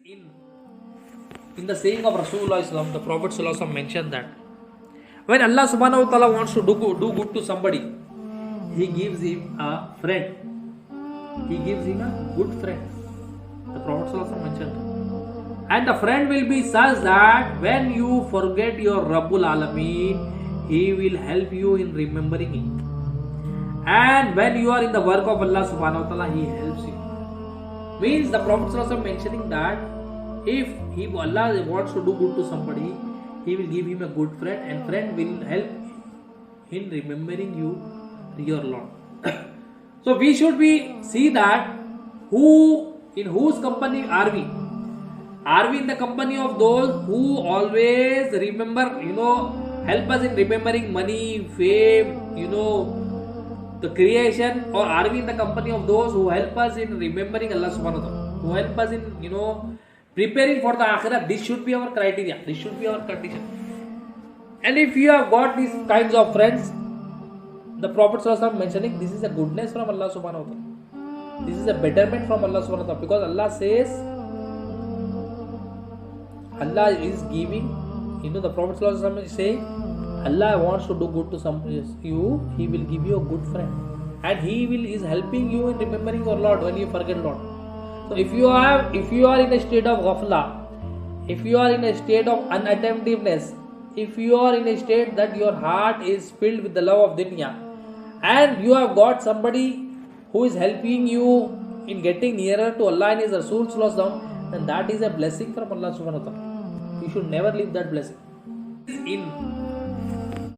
In the saying of Rasulullah Islam, the Prophet Sallallahu mentioned that when Allah Subhanahu wa Taala wants to do good to somebody, He gives him a friend. He gives him a good friend. The Prophet Sallallahu mentioned that. And the friend will be such that when you forget your Rabbul Alameen, He will help you in remembering it. And when you are in the work of Allah Subhanahu wa Taala, He helps you. Means the Prophet Sallallahu mentioning that if Allah wants to do good to somebody, He will give him a good friend, and friend will help in remembering you, your Lord. So we should see that in whose company are we? Are we in the company of those who always remember, help us in remembering money, fame, the creation, or are we in the company of those who help us in remembering Allah Subhanahu wa Taala, who help us in, preparing for the Akhirah? This should be our criteria. This should be our condition. And if you have got these kinds of friends, the Prophet ﷺ mentioning this is a goodness from Allah Subhanahu wa Taala. This is a betterment from Allah Subhanahu wa Taala, because Allah says, Allah is giving, the Prophet ﷺ is saying, Allah wants to do good to you, He will give you a good friend, and He is helping you in remembering your Lord when you forget Lord. So if you are in a state of ghafla, if you are in a state of unattentiveness, if you are in a state that your heart is filled with the love of dunya, and you have got somebody who is helping you in getting nearer to Allah and His Rasul, then that is a blessing from Allah Subhanahu wa Ta'ala. You should never leave that blessing.